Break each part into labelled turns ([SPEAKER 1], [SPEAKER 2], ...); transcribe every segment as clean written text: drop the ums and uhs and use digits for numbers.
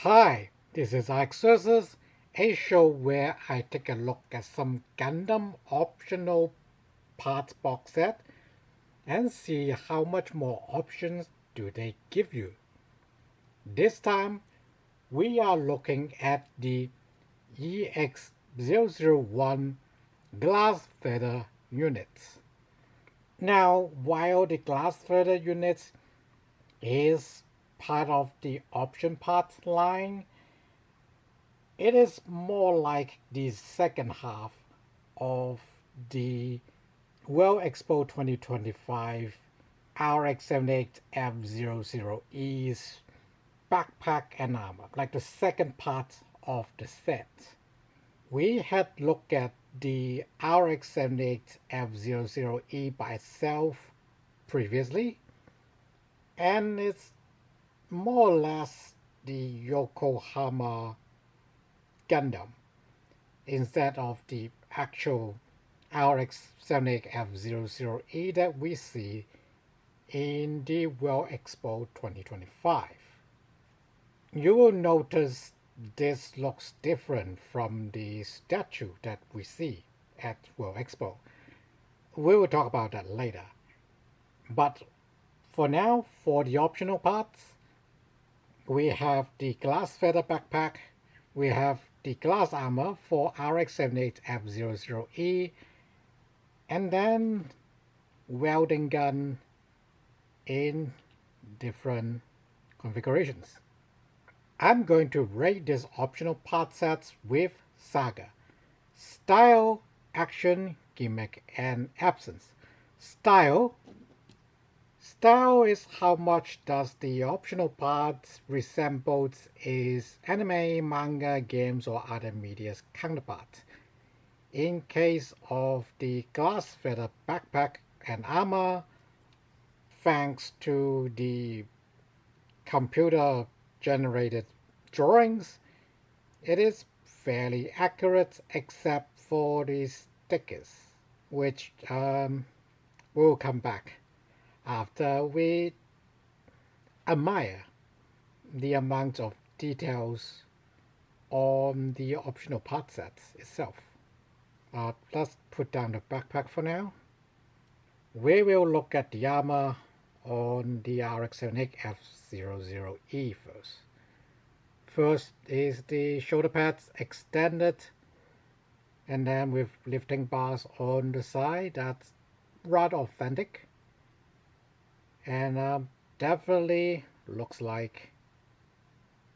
[SPEAKER 1] Hi, this is Alexcursus, a show where I take a look at some Gundam optional parts box set and see how much more options do they give you. This time, we are looking at the EX-001 glass feather units. Now, while the glass feather units is part of the option parts line, it is more like the second half of the World Expo 2025 RX-78 F00E's backpack and armor, like the second part of the set. We had looked at the RX-78 F00E by itself previously, and it's more or less the Yokohama Gundam instead of the actual RX-78 F00E that we see in the World Expo 2025. You will notice this looks different from the statue that we see at World Expo. We will talk about that later. But for now, for the optional parts, we have the glass feather backpack, we have the glass armor for RX-78 F00E, and then welding gun in different configurations. I'm going to rate these optional part sets with Saga: style, action, gimmick, and absence. Style is how much does the optional parts resembles its anime, manga, games, or other media's counterpart. In case of the glass feather backpack and armor, thanks to the computer generated drawings, it is fairly accurate except for the stickers, which will come back after we admire the amount of details on the optional part sets itself. Let's put down the backpack for now. We will look at the armor on the RX-78 F00E first. First is the shoulder pads extended, and then with lifting bars on the side. That's rather authentic, and definitely looks like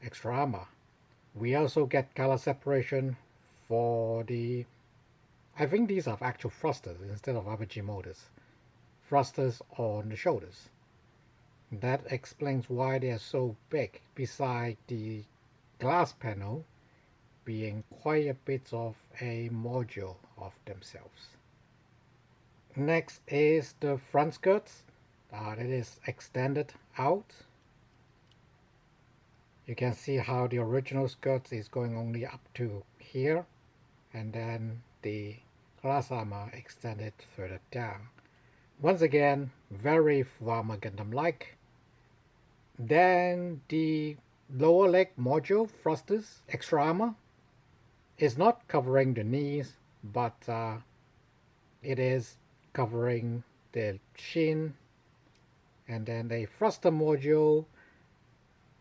[SPEAKER 1] extra armor. We also get color separation for the, I think these are actual thrusters instead of RPG motors. Thrusters on the shoulders. That explains why they are so big, beside the glass panel being quite a bit of a module of themselves. Next is the front skirts. It is extended out. You can see how the original skirt is going only up to here, and then the glass armor extended further down. Once again, very Fullarmor Gundam-like. Then the lower leg module thrusters, extra armor, is not covering the knees, but it is covering the shin. And then the thruster module,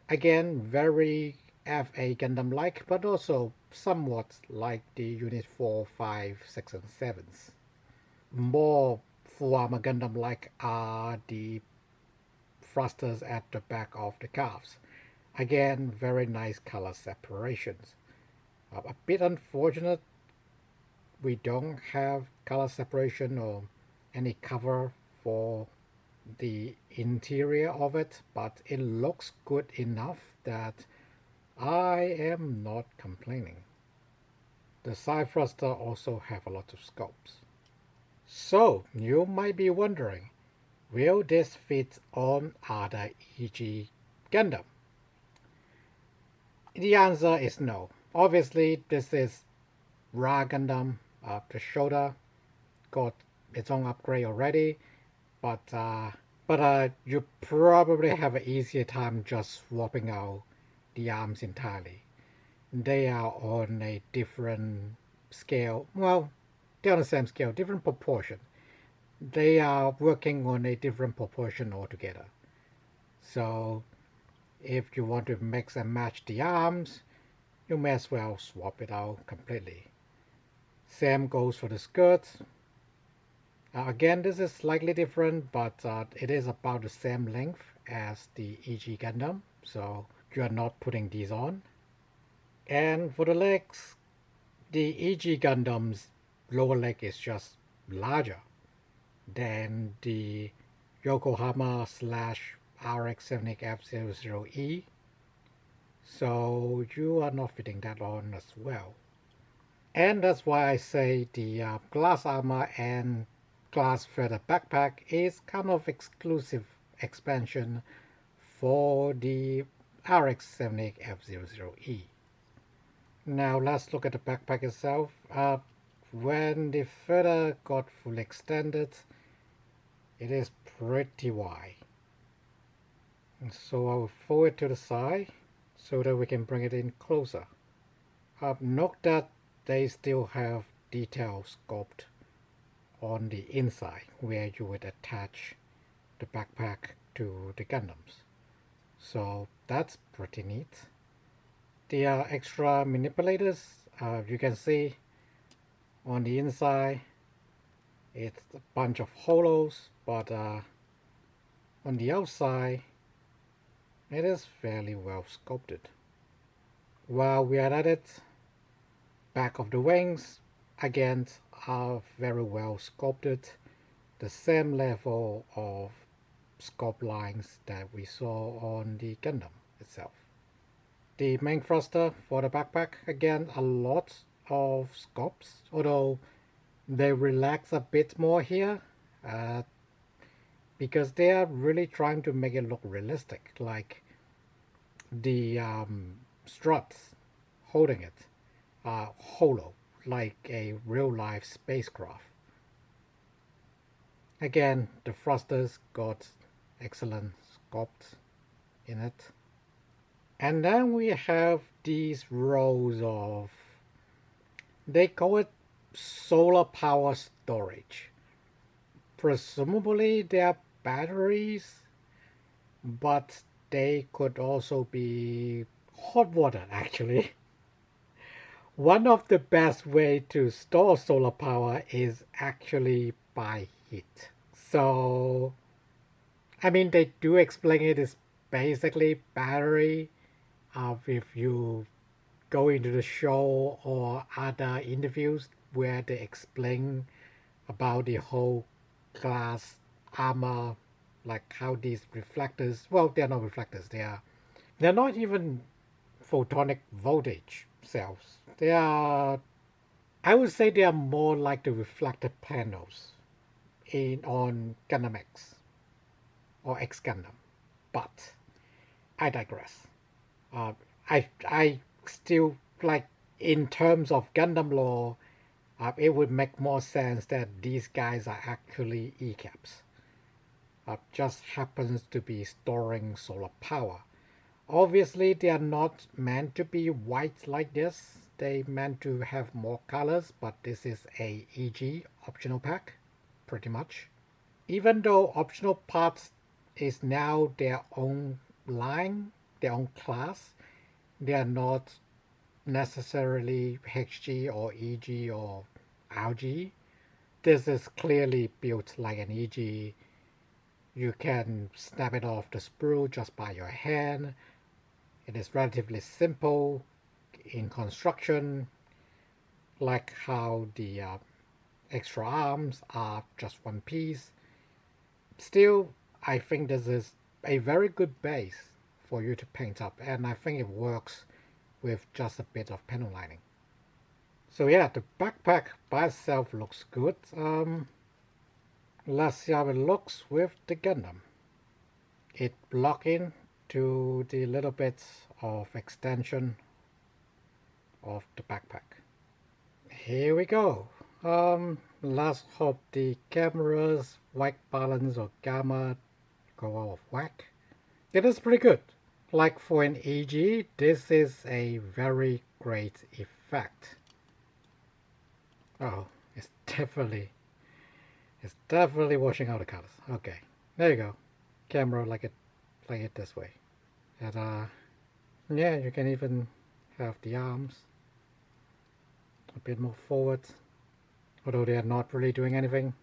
[SPEAKER 1] again very FA Gundam-like, but also somewhat like the Unit 4, 5, 6, and 7s. More Fullarmor Gundam-like are the thrusters at the back of the calves. Again, very nice color separations. A bit unfortunate we don't have color separation or any cover for the interior of it, but it looks good enough that I am not complaining. The side thruster also have a lot of scopes. So you might be wondering, will this fit on other EG Gundam? The answer is no. Obviously, this is Ra Gundam. The shoulder got its own upgrade already, but you probably have an easier time just swapping out the arms entirely. They are on a different scale. Well, they're on the same scale, different proportion. They are working on a different proportion altogether. So if you want to mix and match the arms, you may as well swap it out completely. Same goes for the skirts. Again, this is slightly different, but it is about the same length as the EG Gundam, so you are not putting these on. And for the legs, the EG Gundam's lower leg is just larger than the Yokohama slash RX-78 F00E, so you are not fitting that on as well. And that's why I say the glass armor and glass feather backpack is kind of exclusive expansion for the RX-78 F00E. Now let's look at the backpack itself. When the feather got fully extended, it is pretty wide. So I will fold it to the side so that we can bring it in closer. Note that they still have detail sculpt on the inside where you would attach the backpack to the Gundams. So that's pretty neat. The extra manipulators, you can see on the inside it's a bunch of hollows, but on the outside it is fairly well sculpted. While we are at it, back of the wings again are very well sculpted, the same level of sculpt lines that we saw on the Gundam itself. The main thruster for the backpack, again a lot of sculpts, although they relax a bit more here because they are really trying to make it look realistic, like the struts holding it are hollow, like a real-life spacecraft. Again, the thrusters got excellent sculpt in it. And then we have these rows of, they call it solar power storage. Presumably they are batteries, but they could also be hot water actually. One of the best way to store solar power is actually by heat. So, I mean, they do explain it is basically battery. If you go into the show or other interviews where they explain about the whole glass armor, like how these reflectors, well, they're not reflectors, they're not even photonic voltage cells. They are, I would say they are more like the reflector panels on Gundam X or X Gundam, but I digress. I still, like, in terms of Gundam lore, it would make more sense that these guys are actually E-caps. Just happens to be storing solar power. Obviously, they are not meant to be white like this. They meant to have more colors, but this is a EG optional pack, pretty much. Even though optional parts is now their own line, their own class, they are not necessarily HG or EG or RG. This is clearly built like an EG. You can snap it off the sprue just by your hand. It is relatively simple in construction, like how the extra arms are just one piece. Still, I think this is a very good base for you to paint up, and I think it works with just a bit of panel lining. So yeah, the backpack by itself looks good. Let's see how it looks with the Gundam. It blocks in to the little bit of extension of the backpack. Here we go. Let's hope the camera's white balance or gamma go out of whack. It is pretty good. Like for an EG, this is a very great effect. Oh, it's definitely washing out the colors. Okay, there you go. Camera like it this way. And yeah, you can even have the arms a bit more forward, although they are not really doing anything.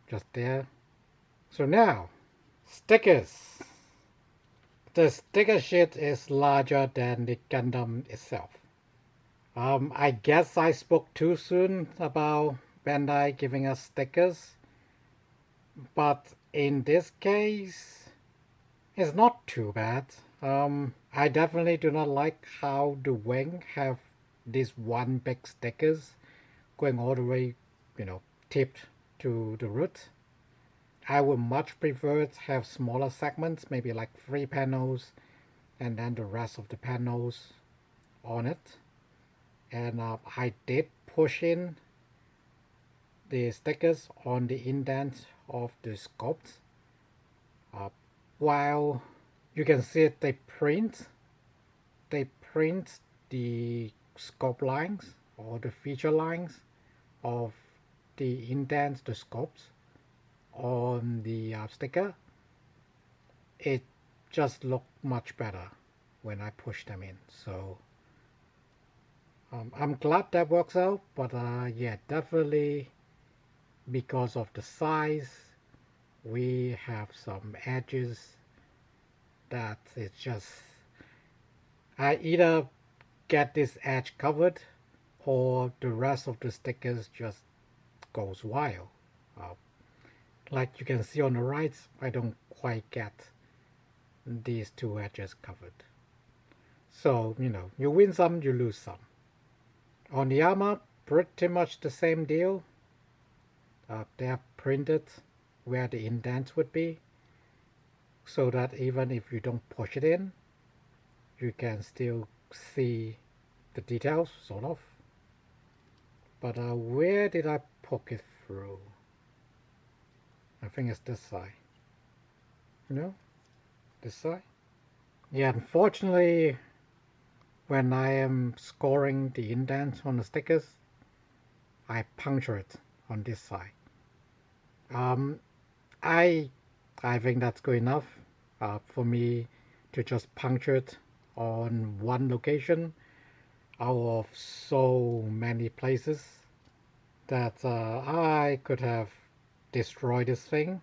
[SPEAKER 1] Just there. So now, stickers. The sticker sheet is larger than the Gundam itself. I guess I spoke too soon about Bandai giving us stickers, but in this case, it's not too bad. I definitely do not like how the wing have these one big stickers going all the way, tipped to the root. I would much prefer to have smaller segments, maybe like 3 panels, and then the rest of the panels on it. And I did push in the stickers on the indent of the sculpt. While you can see it, they print the sculpt lines or the feature lines of the indents, the sculpts on the sticker. It just looked much better when I push them in. So I'm glad that works out, but yeah, definitely because of the size, we have some edges that it's just, I either get this edge covered or the rest of the stickers just goes wild. Like you can see on the right, I don't quite get these two edges covered. So, you win some, you lose some. On the armor, pretty much the same deal. They have printed where the indents would be, so that even if you don't push it in, you can still see the details, sort of. But where did I poke it through? I think it's this side. This side? Yeah, unfortunately, when I am scoring the indents on the stickers, I puncture it on this side. I think that's good enough for me to just puncture it on one location out of so many places that I could have destroyed this thing.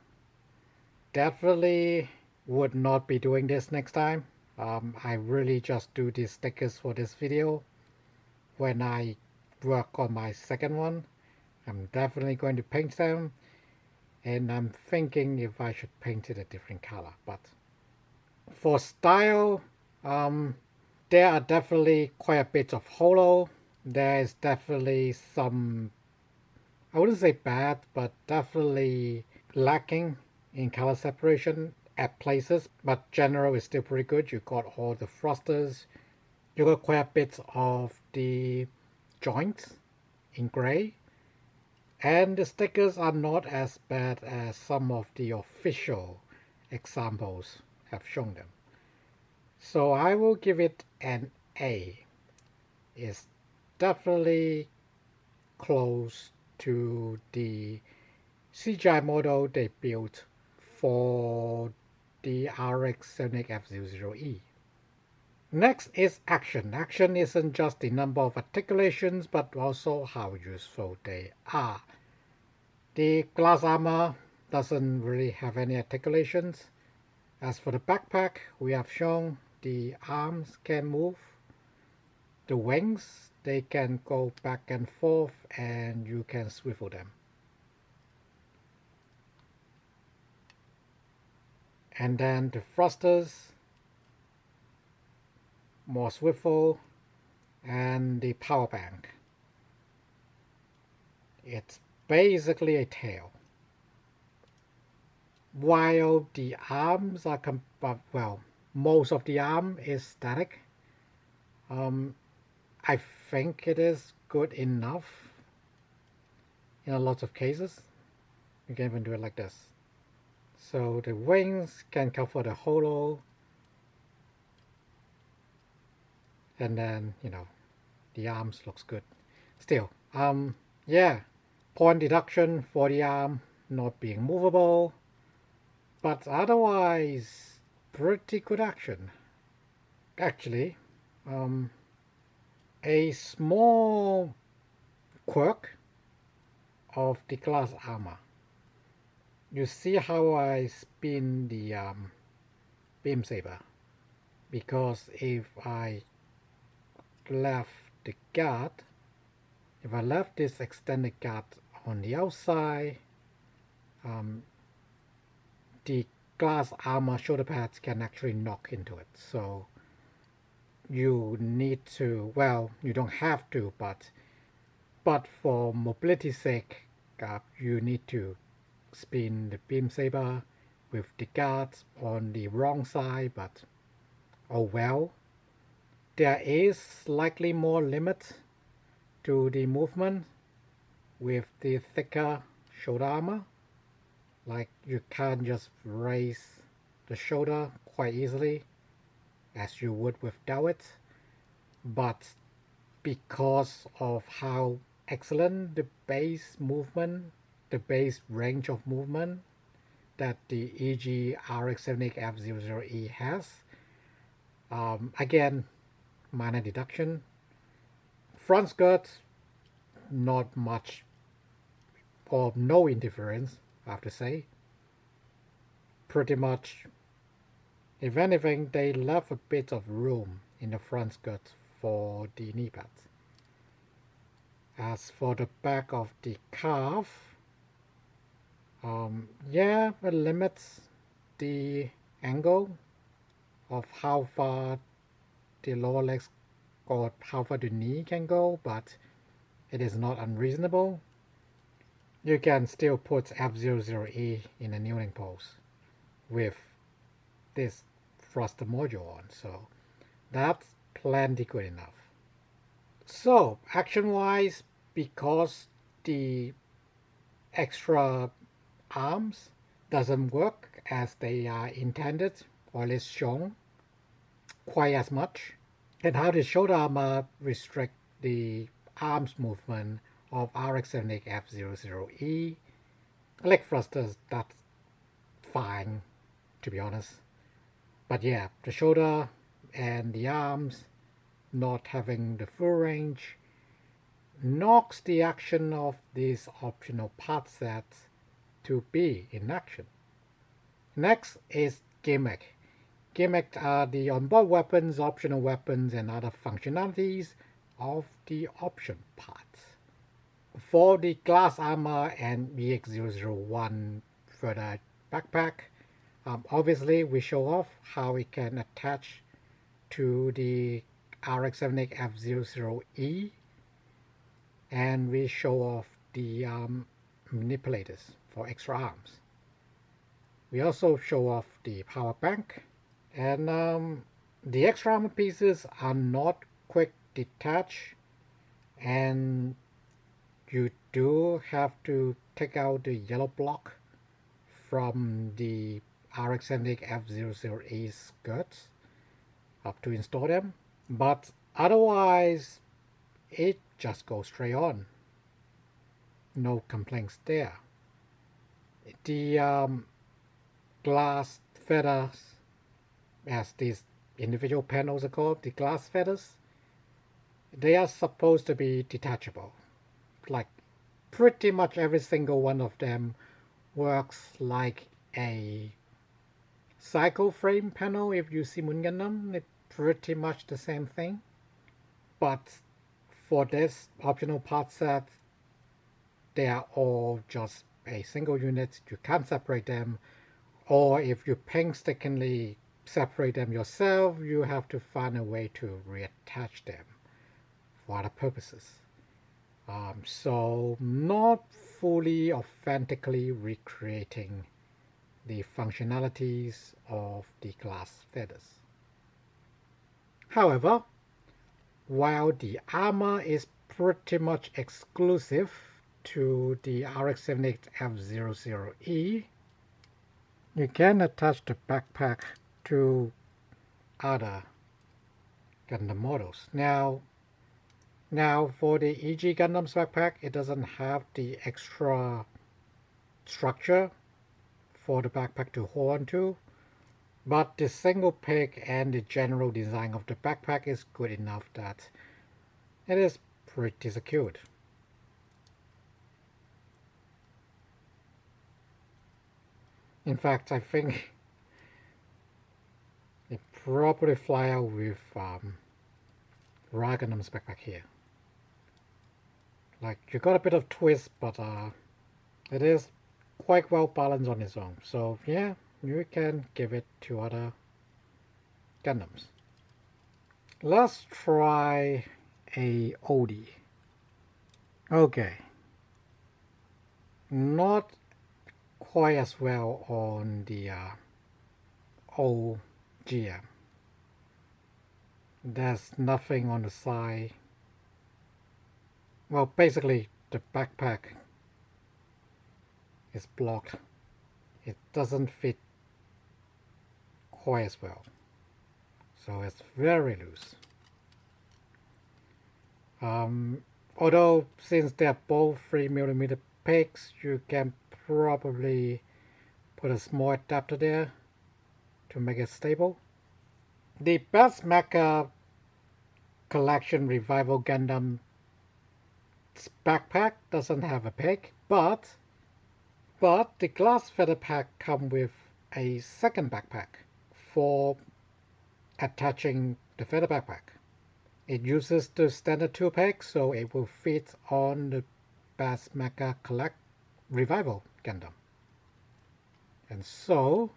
[SPEAKER 1] Definitely would not be doing this next time. I really just do these stickers for this video. When I work on my second one, I'm definitely going to paint them, and I'm thinking if I should paint it a different color. But for style, there are definitely quite a bit of holo. There is definitely some, I wouldn't say bad, but definitely lacking in color separation at places, but general is still pretty good. You got all the thrusters, you got quite a bit of the joints in gray, and the stickers are not as bad as some of the official examples have shown them. So I will give it an A. It's definitely close to the CGI model they built for the RX-78 F00E. Next is action. Action isn't just the number of articulations, but also how useful they are. The glass armor doesn't really have any articulations. As for the backpack, we have shown the arms can move. The wings, they can go back and forth, and you can swivel them. And then the thrusters, more swivel, and the power bank. It's basically a tail. While the arms are, well, most of the arm is static. I think it is good enough in a lot of cases. You can even do it like this. So the wings can cover the holo, and then the arms looks good. Still, yeah, point deduction for the arm not being movable, but otherwise pretty good action. Actually, a small quirk of the glass armor. You see how I spin the beam saber, because if I left the guard, if I left this extended guard on the outside, the glass armor shoulder pads can actually knock into it. So you need to, well, you don't have to, but for mobility's sake, you need to spin the beam saber with the guards on the wrong side, but oh well. There is slightly more limit to the movement with the thicker shoulder armor. Like, you can't just raise the shoulder quite easily as you would without it, but because of how excellent the base movement, the base range of movement that the EG-RX-78 F00E has, again, minor deduction. Front skirts, not much or no interference, I have to say. Pretty much, if anything, they left a bit of room in the front skirt for the knee pads. As for the back of the calf, yeah, it limits the angle of how far the lower legs or how far the knee can go, but it is not unreasonable. You can still put F00E in a kneeling pose with this thruster module on, so that's plenty good enough. So action-wise, because the extra arms doesn't work as they are intended, or at least shown quite as much, and how the shoulder armor restrict the arms movement of RX-78 F00E. Leg thrusters, that's fine, to be honest. But yeah, the shoulder and the arms not having the full range knocks the action of these optional part sets to be in action. Next is Gimmick. Gimmick are the onboard weapons, optional weapons, and other functionalities of the option parts. For the glass armor and EX-001 further backpack, obviously we show off how it can attach to the RX-78 F00E, and we show off the manipulators for extra arms. We also show off the power bank, and the extra armor pieces are not quick detach, and you do have to take out the yellow block from the RX-78 F00E skirts up to install them, but otherwise it just goes straight on. No complaints there. The glass feathers, as these individual panels are called, the glass feathers, they are supposed to be detachable. Like, pretty much every single one of them works like a cycle frame panel. If you see Moon Gundam, it's pretty much the same thing. But for this optional part set, they are all just a single unit. You can't separate them, or if you painstakingly separate them yourself, you have to find a way to reattach them for other purposes. So not fully authentically recreating the functionalities of the glass feathers. However, while the armor is pretty much exclusive to the RX-78 F00E, you can attach the backpack to other Gundam models. Now for the EG Gundam's backpack, it doesn't have the extra structure for the backpack to hold on to, but the single pick and the general design of the backpack is good enough that it is pretty secured. In fact, I think it probably fly out with Gundam's backpack here. Like, you got a bit of twist, but it is quite well balanced on its own. So yeah, you can give it to other Gundams. Let's try a Odie. Okay. Not quite as well on the OGM. There's nothing on the side. Well, basically the backpack is blocked. It doesn't fit quite as well. So it's very loose. Although since they're both 3mm picks, you can probably put a small adapter there to make it stable. The Best Mecha Collection Revival Gundam backpack doesn't have a pick, but the glass feather pack comes with a second backpack for attaching the feather backpack. It uses the standard 2-pick, so it will fit on the Best Mecha Revival Gundam. And so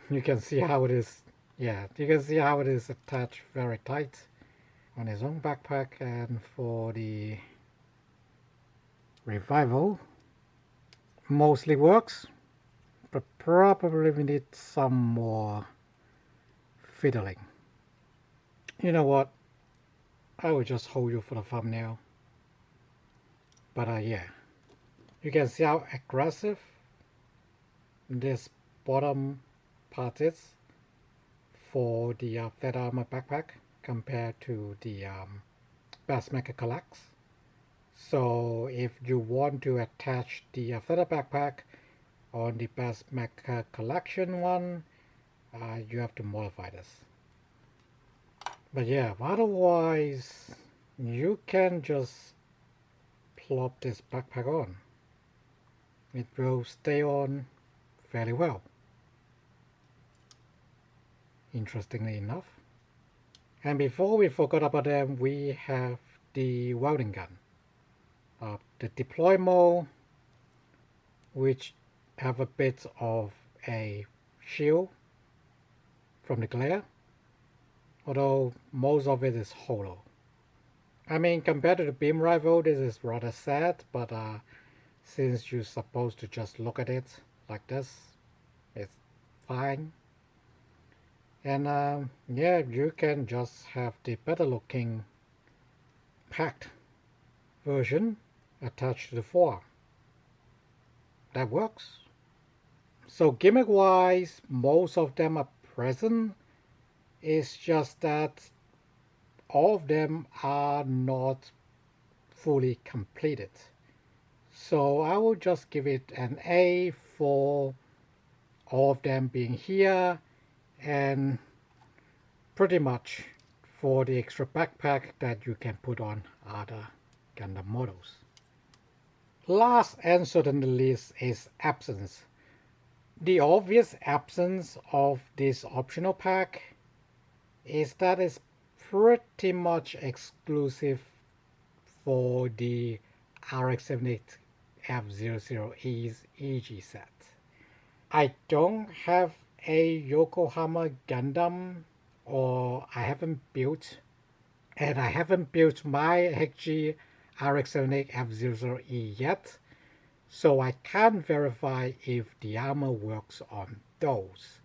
[SPEAKER 1] you can see how it is. Yeah, you can see how it is attached very tight on his own backpack. And for the Revival, mostly works, but probably we need some more fiddling. You know what? I will just hold you for the thumbnail. But yeah, you can see how aggressive this bottom part is for the Feather Armor backpack compared to the Best Mecha Collects. So if you want to attach the feather backpack on the Best Mecha Collection one, you have to modify this. But yeah, otherwise you can just plop this backpack on. It will stay on fairly well, interestingly enough. And before we forgot about them, we have the welding gun. The deploy mode, which have a bit of a shield from the glare, although most of it is hollow. I mean, compared to the beam rifle, this is rather sad, but since you're supposed to just look at it like this, it's fine. And yeah, you can just have the better looking packed version attached to the forearm. That works. So gimmick wise, most of them are present. It's just that all of them are not fully completed. So I will just give it an A for all of them being here, and pretty much for the extra backpack that you can put on other Gundam models. Last and certainly least is absence. The obvious absence of this optional pack is that it's pretty much exclusive for the RX-78 F00E's EG set. I don't have a Yokohama Gundam, or I haven't built my HG RX-78 F00E yet, so I can't verify if the armor works on those.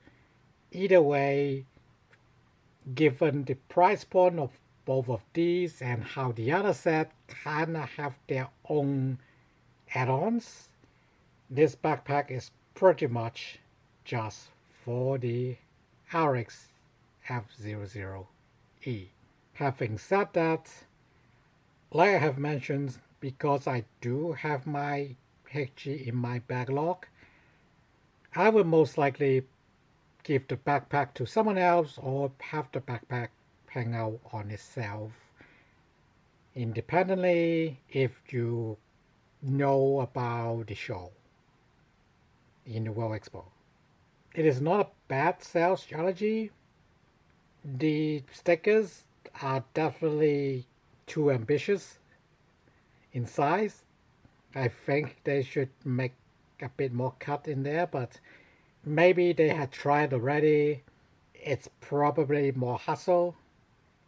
[SPEAKER 1] Either way, given the price point of both of these and how the other set kinda have their own add-ons, this backpack is pretty much just for the RX F00E. Having said that, like I have mentioned, because I do have my HG in my backlog, I will most likely give the backpack to someone else or have the backpack hang out on itself independently if you know about the show in the World Expo. It is not a bad sales strategy. The stickers are definitely too ambitious in size. I think they should make a bit more cut in there, but maybe they had tried already. It's probably more hassle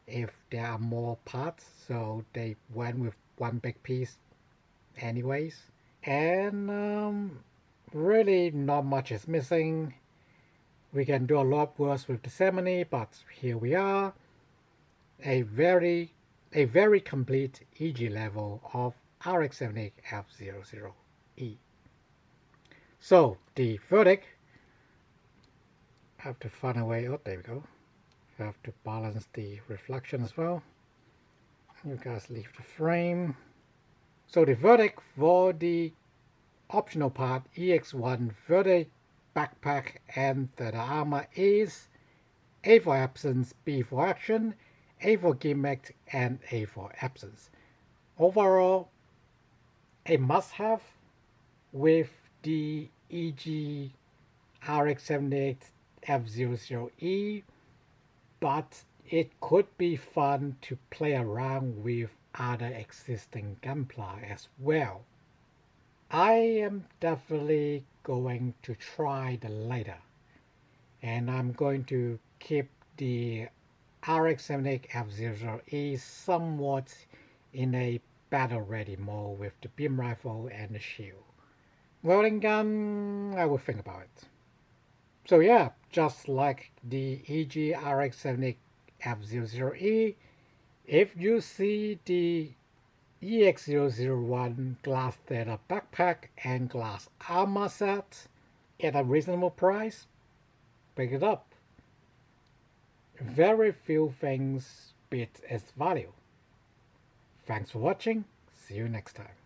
[SPEAKER 1] if there are more parts, so they went with one big piece anyways. And really not much is missing. We can do a lot worse with the ceremony, but here we are. A very complete EG level of RX-78 F00E. So the verdict, have to find a way, oh there we go, have to balance the reflection as well. You guys leave the frame. So the verdict for the optional part EX-1 verdict backpack and the armor is A for absence, B for action, A for gimmick, and A for absence. Overall, a must-have with the EG RX-78 F00E, but it could be fun to play around with other existing gunpla as well. I am definitely going to try the latter, and I'm going to keep the RX-78 F00E somewhat in a battle-ready mode with the beam rifle and the shield. Welding gun, I will think about it. So yeah, just like the EG RX-78 F00E, if you see the EX-001 glass Theta backpack and glass armor set at a reasonable price, pick it up. Very few things beat its value. Thanks for watching. See you next time.